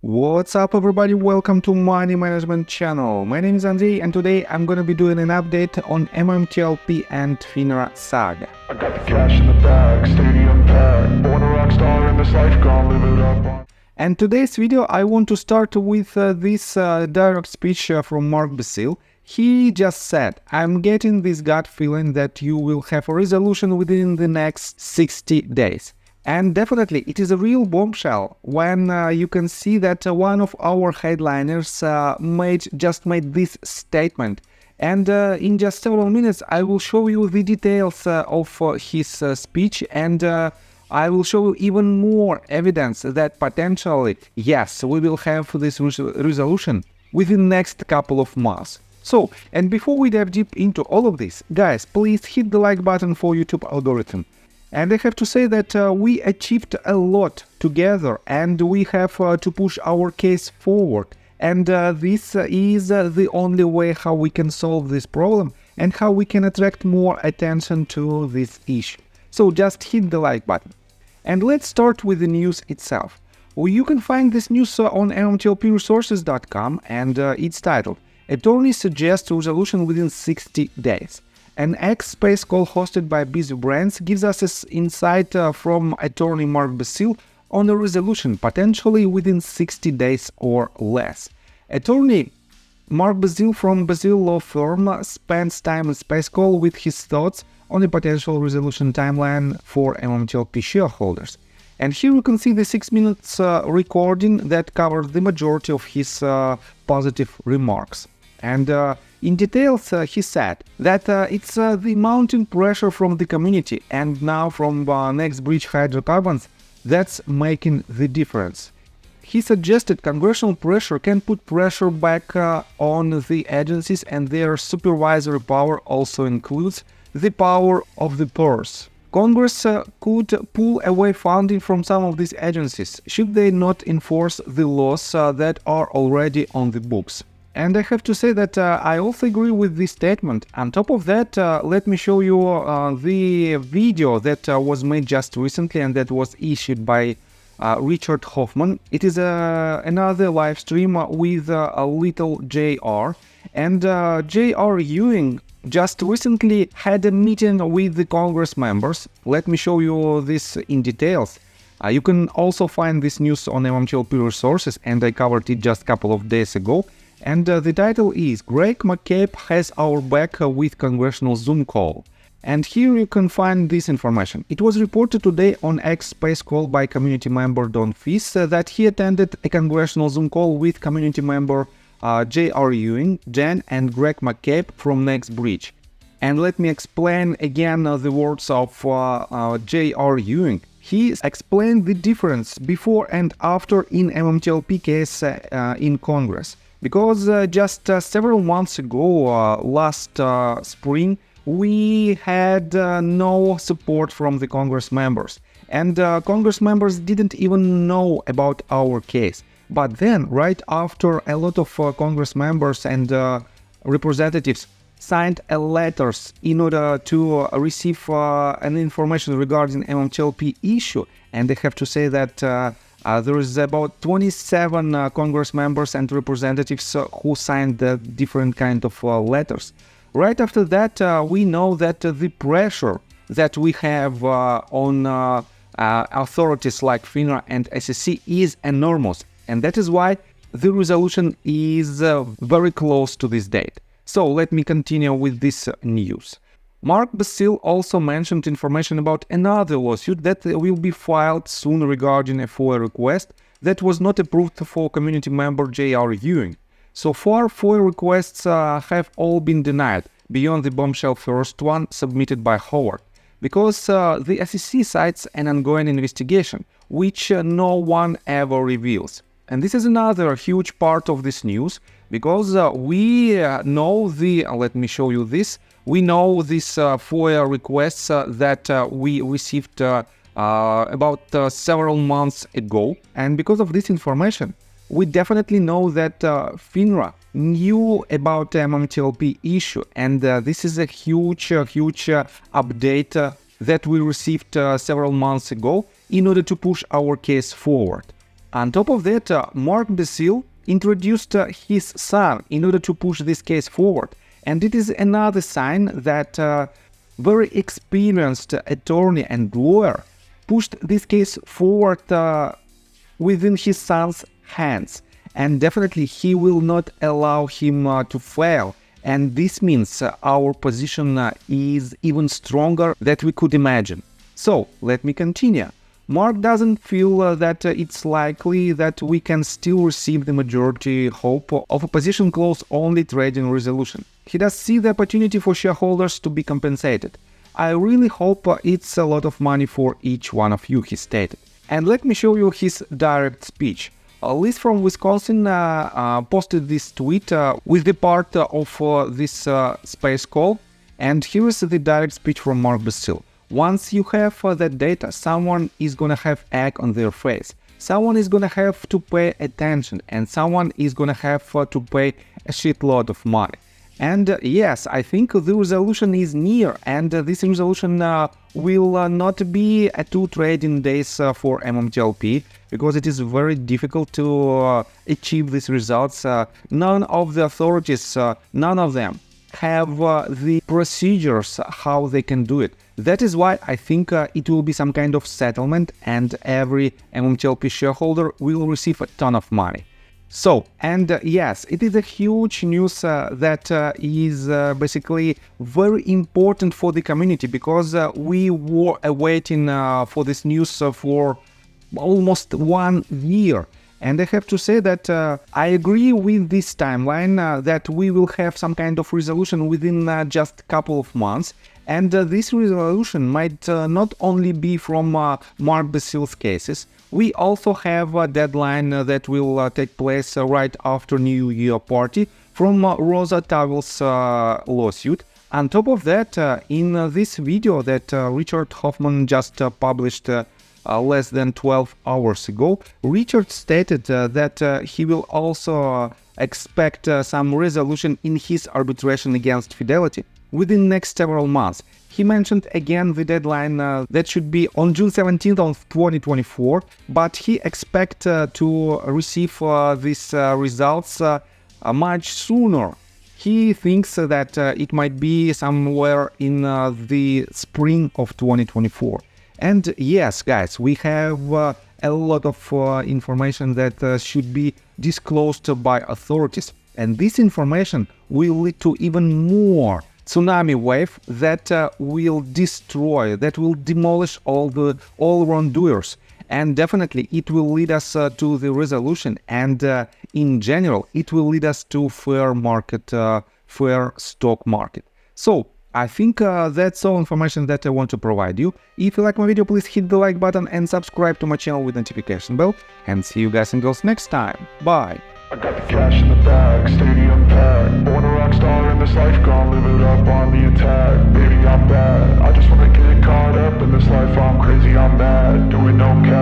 What's up everybody, welcome to Money Management channel. My name is Andrei and today I'm gonna be doing an update on MMTLP and FINRA saga. I got the cash in the bag, stadium packed, born a rock star in this life, gonna live it up. And today's video I want to start with this direct speech from Mark Basile. He just said, I'm getting this gut feeling that you will have a resolution within the next 60 days. And definitely, it is a real bombshell when you can see that one of our headliners just made this statement. And in just several minutes, I will show you the details of his speech, and I will show you even more evidence that potentially, yes, we will have this resolution within the next couple of months. So, and before we dive deep into all of this, guys, please hit the like button for YouTube algorithm. And I have to say that we achieved a lot together and we have to push our case forward. And this is the only way how we can solve this problem and how we can attract more attention to this issue. So just hit the like button. And let's start with the news itself. Well, you can find this news on MMTLPresources.com and it's titled, Attorney Suggests Resolution Within 60 Days. An X-Space call hosted by Busy Brands gives us insight from attorney Mark Basile on a resolution potentially within 60 days or less. Attorney Mark Basile from Basile Law Firm spends time in Space Call with his thoughts on a potential resolution timeline for MMTLP shareholders. And here you can see the 6 minutes recording that covers the majority of his positive remarks. And in details, he said that it's the mounting pressure from the community and now from next bridge hydrocarbons that's making the difference. He suggested congressional pressure can put pressure back on the agencies, and their supervisory power also includes the power of the purse. Congress could pull away funding from some of these agencies should they not enforce the laws that are already on the books. And I have to say that I also agree with this statement. On top of that, let me show you the video that was made just recently and that was issued by Richard Hofman. It is another live stream with a little JR. And JR Ewing just recently had a meeting with the Congress members. Let me show you this in details. You can also find this news on MMTLP Resources, and I covered it just a couple of days ago. And the title is Greg McCabe has our back with Congressional Zoom call. And here you can find this information. It was reported today on X Space Call by community member Don Fis that he attended a Congressional Zoom call with community member J.R. Ewing, Jen and Greg McCabe from Next Bridge. And let me explain again the words of J.R. Ewing. He explained the difference before and after in MMTLP case in Congress. Because just several months ago, last spring, we had no support from the Congress members. And Congress members didn't even know about our case. But then, right after a lot of Congress members and representatives signed letters in order to receive an information regarding MMTLP issue, and I have to say that there is about 27 Congress members and representatives who signed different kind of letters. Right after that, we know that the pressure that we have on authorities like FINRA and SEC is enormous. And that is why the resolution is very close to this date. So let me continue with this news. Mark Basile also mentioned information about another lawsuit that will be filed soon regarding a FOIA request that was not approved for community member J.R. Ewing. So far, FOIA requests have all been denied, beyond the bombshell first one submitted by Howard, because the SEC cites an ongoing investigation, which no one ever reveals. And this is another huge part of this news, because we know let me show you this, we know these FOIA requests that we received about several months ago. And because of this information, we definitely know that FINRA knew about the MMTLP issue. And this is a huge update that we received several months ago in order to push our case forward. On top of that, Mark Basile introduced his son in order to push this case forward. And it is another sign that very experienced attorney and lawyer pushed this case forward within his son's hands. And definitely he will not allow him to fail. And this means our position is even stronger than we could imagine. So, let me continue. Mark doesn't feel that it's likely that we can still receive the majority hope of a position close only trading resolution. He does see the opportunity for shareholders to be compensated. I really hope it's a lot of money for each one of you, he stated. And let me show you his direct speech. Liz from Wisconsin posted this tweet with the part of this space call, and here is the direct speech from Mark Basile. Once you have that data, someone is gonna have egg on their face. Someone is gonna have to pay attention, and someone is gonna have to pay a shitload of money. And yes, I think the resolution is near, and this resolution will not be 2 trading days for MMTLP, because it is very difficult to achieve these results. None of the authorities, none of them have the procedures how they can do it. That is why I think it will be some kind of settlement, and every MMTLP shareholder will receive a ton of money. So, and yes, it is a huge news that is basically very important for the community, because we were awaiting for this news for almost 1 year. And I have to say that I agree with this timeline that we will have some kind of resolution within just a couple of months. And this resolution might not only be from Mark Basile's cases. We also have a deadline that will take place right after New Year party from Rosa Towell's lawsuit. On top of that, in this video that Richard Hofman just published less than 12 hours ago, Richard stated that he will also expect some resolution in his arbitration against Fidelity within next several months. He mentioned again the deadline that should be on June 17th of 2024, but he expects to receive these results much sooner. He thinks that it might be somewhere in the spring of 2024. And yes, guys, we have a lot of information that should be disclosed by authorities. And this information will lead to even more tsunami wave that will destroy, that will demolish all wrongdoers. And definitely it will lead us to the resolution, and in general it will lead us to fair market, fair stock market. So I think that's all information that I want to provide you. If you like my video, please hit the like button and subscribe to my channel with notification bell, and see you guys and girls next time. Bye. I got the cash in the bag, stadium packed. Born a rock star in this life, gone live it up on the attack. Baby, I'm bad, I just wanna get caught up in this life, I'm crazy, I'm mad. Doing no cap.